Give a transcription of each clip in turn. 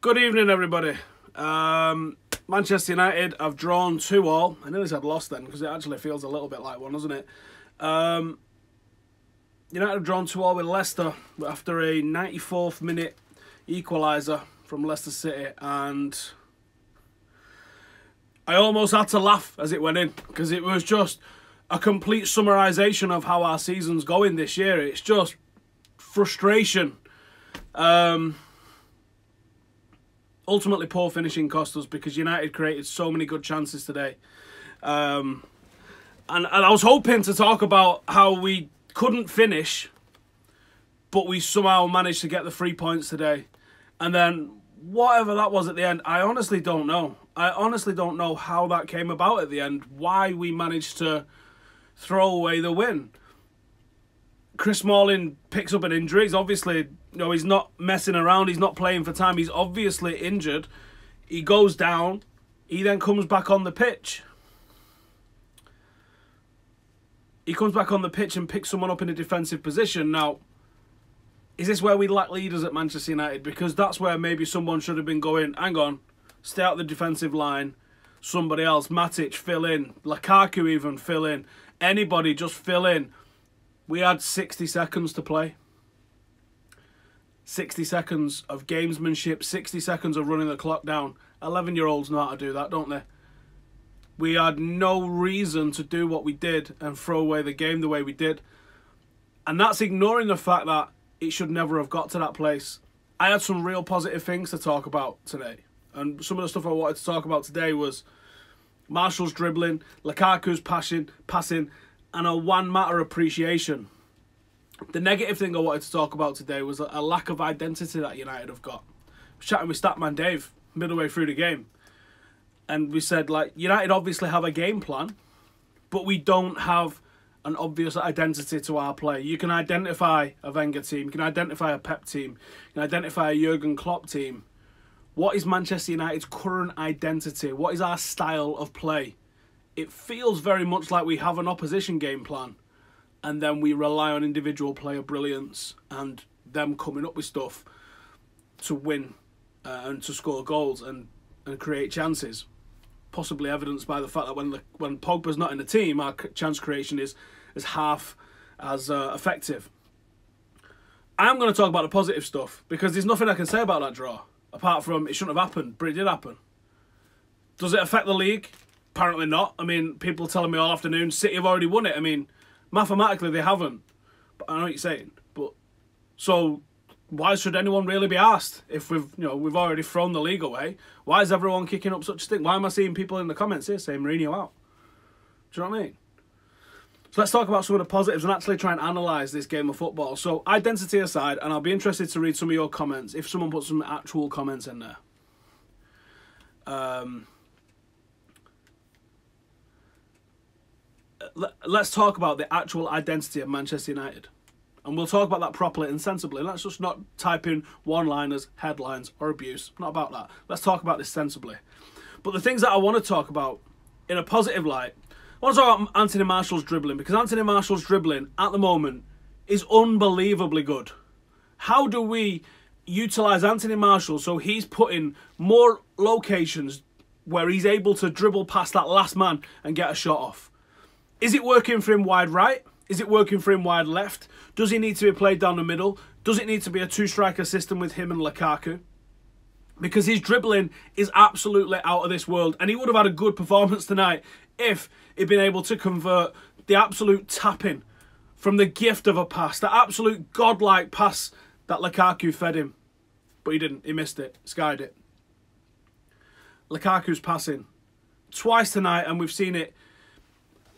Good evening, everybody. Manchester United have drawn 2-2. I nearly said lost then, because it actually feels a little bit like one, doesn't it? United have drawn 2-2 with Leicester after a 94th minute equaliser from Leicester City, and I almost had to laugh as it went in, because it was just a complete summarisation of how our season's going this year. It's just frustration. Ultimately, poor finishing cost us because United created so many good chances today. And I was hoping to talk about how we couldn't finish, but we somehow managed to get the 3 points today. And then whatever that was at the end, I honestly don't know. I honestly don't know how that came about at the end, why we managed to throw away the win. Chris Smalling picks up an injury. He's obviously, he's not messing around. He's not playing for time. He's obviously injured. He goes down. He then comes back on the pitch. He comes back on the pitch and picks someone up in a defensive position. Now, is this where we lack leaders at Manchester United? Because that's where maybe someone should have been going, hang on, stay out the defensive line. Somebody else, Matic, fill in. Lukaku even, fill in. Anybody, just fill in. We had 60 seconds to play. 60 seconds of gamesmanship, 60 seconds of running the clock down. 11-year-olds know how to do that, don't they? We had no reason to do what we did and throw away the game the way we did. And that's ignoring the fact that it should never have got to that place. I had some real positive things to talk about today. And some of the stuff I wanted to talk about today was Martial's dribbling, Lukaku's passing, and a Juan Mata appreciation. The negative thing I wanted to talk about today was a lack of identity that United have got. I was chatting with Statman Dave midway through the game, and we said, United obviously have a game plan, but we don't have an obvious identity to our play. You can identify a Wenger team, you can identify a Pep team, you can identify a Jurgen Klopp team. What is Manchester United's current identity? What is our style of play? It feels very much like we have an opposition game plan, and then we rely on individual player brilliance and them coming up with stuff to win and to score goals and create chances. Possibly evidenced by the fact that when Pogba's not in the team, our chance creation is half as effective. I'm going to talk about the positive stuff because there's nothing I can say about that draw apart from it shouldn't have happened, but it did happen. Does it affect the league? Apparently not. I mean, people telling me all afternoon, City have already won it. I mean, mathematically they haven't. But I know what you're saying. But so why should anyone really be asked if we've already thrown the league away? Why is everyone kicking up such a thing? Why am I seeing people in the comments here saying Mourinho out? Do you know what I mean? So let's talk about some of the positives and actually try and analyse this game of football. So identity aside, and I'll be interested to read some of your comments if someone puts some actual comments in there. Let's talk about the actual identity of Manchester United. And we'll talk about that properly and sensibly. Let's just not type in one-liners, headlines, or abuse. Not about that. Let's talk about this sensibly. But the things that I want to talk about in a positive light, I want to talk about Anthony Martial's dribbling, because Anthony Martial's dribbling at the moment is unbelievably good. How do we utilise Anthony Martial so he's put in more locations where he's able to dribble past that last man and get a shot off? Is it working for him wide right? Is it working for him wide left? Does he need to be played down the middle? Does it need to be a two-striker system with him and Lukaku? Because his dribbling is absolutely out of this world. And he would have had a good performance tonight if he'd been able to convert the absolute tapping from the gift of a pass, the absolute godlike pass that Lukaku fed him. But he didn't. He missed it. Skied it. Lukaku's passing twice tonight, and we've seen it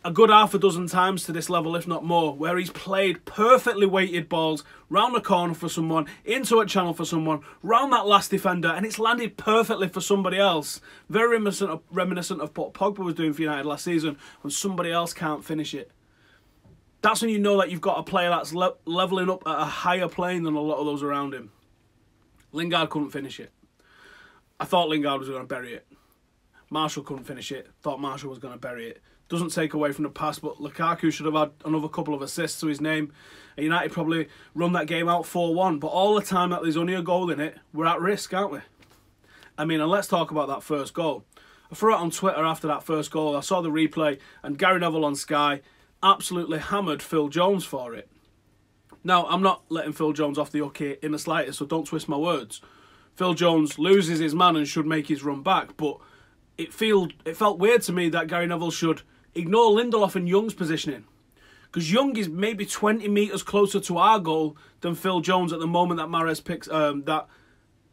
a good half a dozen times to this level, if not more, where he's played perfectly weighted balls round the corner for someone, into a channel for someone, round that last defender, and it's landed perfectly for somebody else. Very reminiscent of what Pogba was doing for United last season when somebody else can't finish it. That's when you know that you've got a player that's levelling up at a higher plane than a lot of those around him. Lingard couldn't finish it. I thought Lingard was going to bury it. Martial couldn't finish it. Thought Martial was going to bury it. Doesn't take away from the pass, but Lukaku should have had another couple of assists to his name. And United probably run that game out 4-1. But all the time that there's only a goal in it, we're at risk, aren't we? I mean, and let's talk about that first goal. I threw it on Twitter after that first goal. I saw the replay, and Gary Neville on Sky absolutely hammered Phil Jones for it. Now, I'm not letting Phil Jones off the hook here in the slightest, so don't twist my words. Phil Jones loses his man and should make his run back, but it felt weird to me that Gary Neville should ignore Lindelof and Young's positioning. Because Young is maybe 20 metres closer to our goal than Phil Jones at the moment that Mahrez picks, that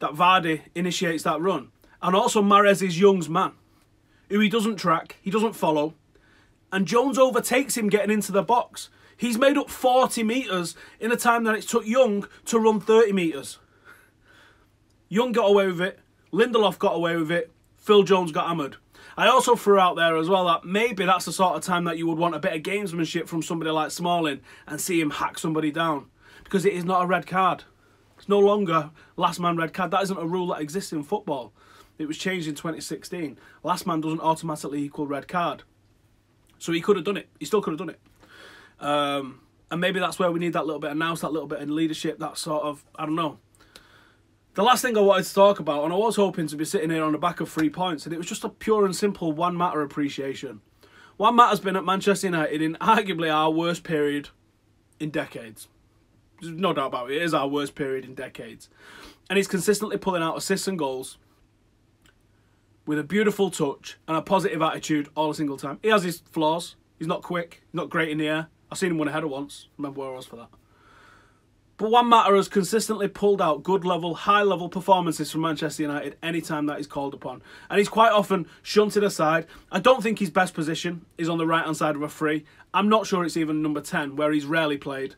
Vardy initiates that run. And also Mahrez is Young's man, who he doesn't track, he doesn't follow. And Jones overtakes him getting into the box. He's made up 40 metres in a time that it took Young to run 30 metres. Young got away with it, Lindelof got away with it, Phil Jones got hammered. I also threw out there as well that maybe that's the sort of time that you would want a bit of gamesmanship from somebody like Smalling and see him hack somebody down. Because it is not a red card. It's no longer last man red card. That isn't a rule that exists in football. It was changed in 2016. Last man doesn't automatically equal red card. So he could have done it. He still could have done it. And maybe that's where we need that little bit of nous, that little bit of leadership, that sort of, I don't know. The last thing I wanted to talk about, and I was hoping to be sitting here on the back of 3 points, and it was just a pure and simple Juan Mata appreciation. Juan Mata's been at Manchester United in arguably our worst period in decades. There's no doubt about it. It is our worst period in decades. And he's consistently pulling out assists and goals with a beautiful touch and a positive attitude all single time. He has his flaws. He's not quick. He's not great in the air. I've seen him win a header once. Remember where I was for that. But Juan Mata has consistently pulled out good level, high level performances from Manchester United anytime that he's called upon. And he's quite often shunted aside. I don't think his best position is on the right hand side of a free. I'm not sure it's even number 10, where he's rarely played.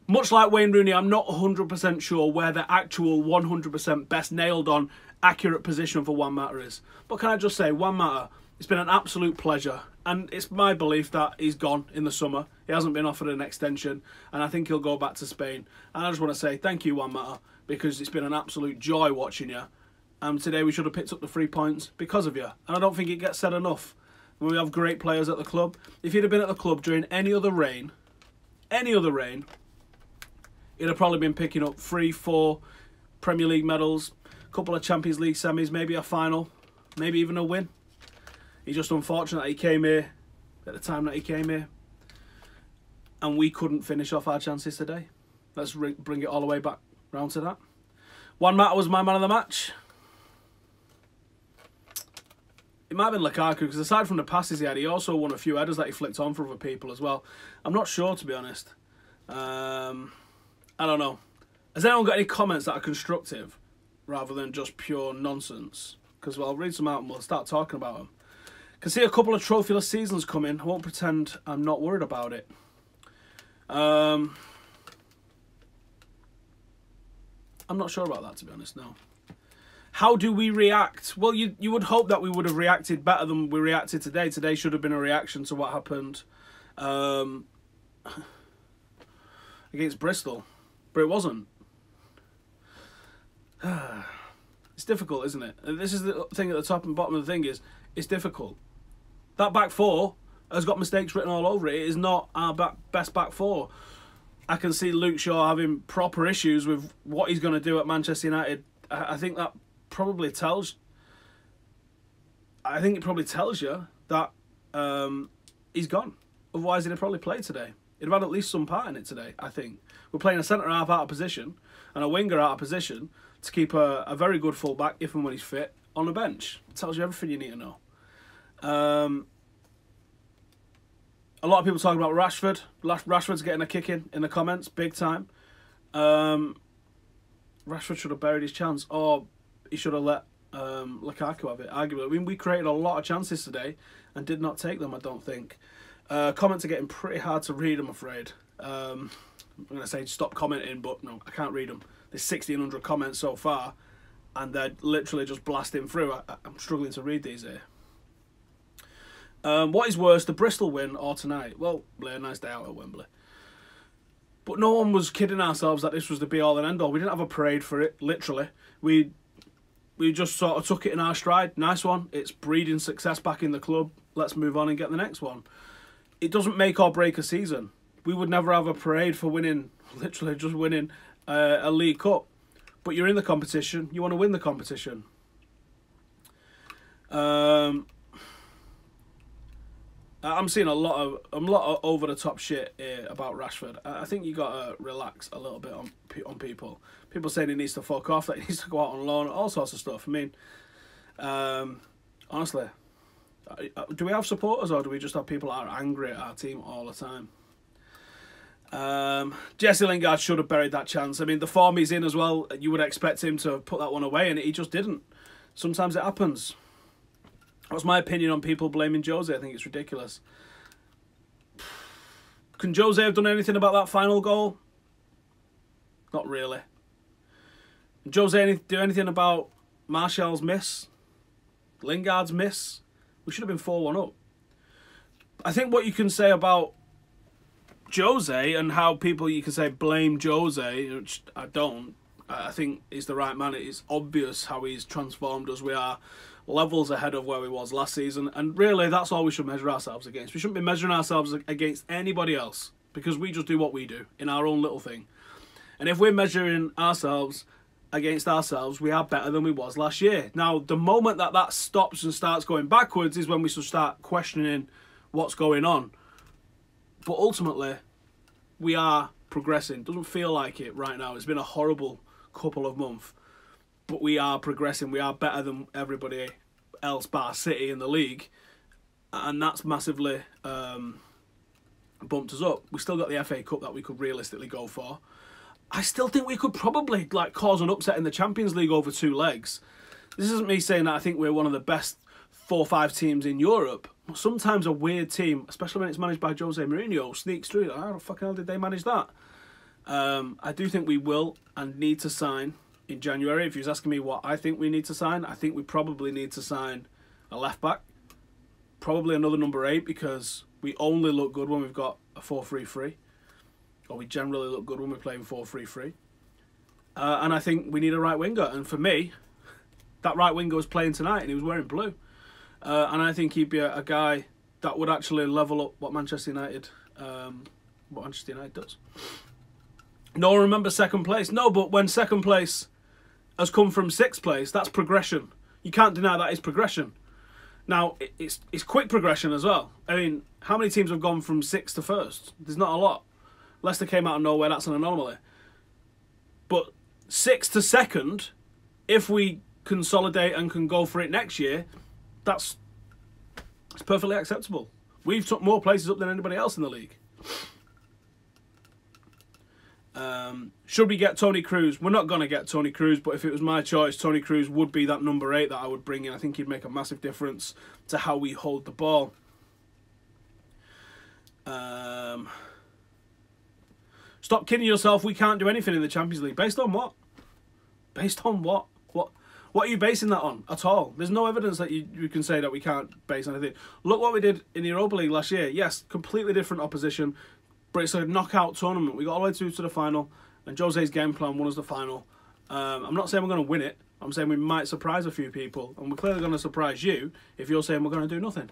Much like Wayne Rooney, I'm not 100% sure where the actual 100% best nailed on accurate position for Juan Mata is. But can I just say, Juan Mata, it's been an absolute pleasure. And it's my belief that he's gone in the summer. He hasn't been offered an extension. And I think he'll go back to Spain. And I just want to say thank you, Juan Mata, because it's been an absolute joy watching you. And today we should have picked up the 3 points because of you. And I don't think it gets said enough. When we have great players at the club. If he'd have been at the club during any other reign, he'd have probably been picking up 3, 4 Premier League medals, a couple of Champions League semis, maybe a final, maybe even a win. He's just unfortunate that he came here at the time that he came here. And we couldn't finish off our chances today. Let's bring it all the way back round to that. Juan Mata was my man of the match. It might have been Lukaku, because aside from the passes he had, he also won a few headers that he flicked on for other people as well. I'm not sure, to be honest. I don't know. Has anyone got any comments that are constructive rather than just pure nonsense? Because I'll read some out and we'll start talking about them. Can see a couple of trophyless seasons coming. I won't pretend I'm not worried about it. I'm not sure about that, to be honest, no. How do we react? Well, you would hope that we would have reacted better than we reacted today. Today should have been a reaction to what happened against Bristol. But it wasn't. It's difficult, isn't it? And this is the thing at the top and bottom of the thing is, it's difficult. That back four has got mistakes written all over it. It is not our best back four. I can see Luke Shaw having proper issues with what he's going to do at Manchester United. I think that probably tells... I think it probably tells you that he's gone. Otherwise, he'd have probably played today. He'd have had at least some part in it today, I think. We're playing a centre-half out of position and a winger out of position to keep a very good full-back, if and when he's fit, on the bench. It tells you everything you need to know. A lot of people talking about Rashford. Rashford's getting a kick in the comments, big time. Rashford should have buried his chance, or he should have let Lukaku have it, arguably. I mean, we created a lot of chances today and did not take them, I don't think. Comments are getting pretty hard to read, I'm afraid. I'm going to say stop commenting, but no, I can't read them. There's 1,600 comments so far, and they're literally just blasting through. I'm struggling to read these here. What is worse, the Bristol win or tonight? Well, a nice day out at Wembley. But no one was kidding ourselves that this was the be-all and end-all. We didn't have a parade for it, literally. We just sort of took it in our stride. Nice one. It's breeding success back in the club. Let's move on and get the next one. It doesn't make or break a season. We would never have a parade for winning, literally just winning a League Cup. But you're in the competition. You want to win the competition. I'm seeing a lot of over the top shit here about Rashford. I think you gotta relax a little bit on people. People saying he needs to fuck off, that he needs to go out on loan, all sorts of stuff. I mean, honestly, do we have supporters or do we just have people that are angry at our team all the time? Jesse Lingard should have buried that chance. I mean, the form he's in as well, you would expect him to put that one away, and he just didn't. Sometimes it happens. What's my opinion on people blaming Jose? I think it's ridiculous. Can Jose have done anything about that final goal? Not really. Can Jose do anything about Martial's miss? Lingard's miss? We should have been 4-1 up. I think what you can say about Jose and how people, you can say, blame Jose, which I don't. I think he's the right man. It's obvious how he's transformed us. We are levels ahead of where we was last season, and really that's all we should measure ourselves against. We shouldn't be measuring ourselves against anybody else, because we just do what we do in our own little thing. And if we're measuring ourselves against ourselves, we are better than we was last year. Now, the moment that stops and starts going backwards is when we should start questioning what's going on. But ultimately, we are progressing. Doesn't feel like it right now. It's been a horrible couple of months. But we are progressing. We are better than everybody else bar City in the league. And that's massively bumped us up. We still got the FA Cup that we could realistically go for. I still think we could probably cause an upset in the Champions League over 2 legs. This isn't me saying that I think we're one of the best 4 or 5 teams in Europe. But sometimes a weird team, especially when it's managed by Jose Mourinho, sneaks through. How the fucking hell did they manage that? I do think we will and need to sign in January. If he was asking me what I think we need to sign, I think we probably need to sign a left-back. Probably another number 8, because we only look good when we've got a 4-3-3. Or we generally look good when we're playing 4-3-3. And I think we need a right winger. And for me, that right winger was playing tonight and he was wearing blue. And I think he'd be a guy that would actually level up what Manchester United does. No one remembers second place. No, but when second place has come from 6th place, that's progression. You can't deny that is progression. Now, it's quick progression as well. I mean, how many teams have gone from 6th to 1st? There's not a lot. Leicester came out of nowhere, that's an anomaly. But 6th to 2nd, if we consolidate and can go for it next year, it's perfectly acceptable. We've took more places up than anybody else in the league. Should we get Toni Kroos? We're not going to get Toni Kroos, but if it was my choice, Toni Kroos would be that number 8 that I would bring in. I think he'd make a massive difference to how we hold the ball. Stop kidding yourself. We can't do anything in the Champions League. Based on what? Based on what? What are you basing that on at all? There's no evidence that you can say that we can't base anything. Look what we did in the Europa League last year. Yes, completely different opposition, but it's a knockout tournament. We got all the way through to the final, and Jose's game plan won us the final. I'm not saying we're going to win it. I'm saying we might surprise a few people, and we're clearly going to surprise you if you're saying we're going to do nothing.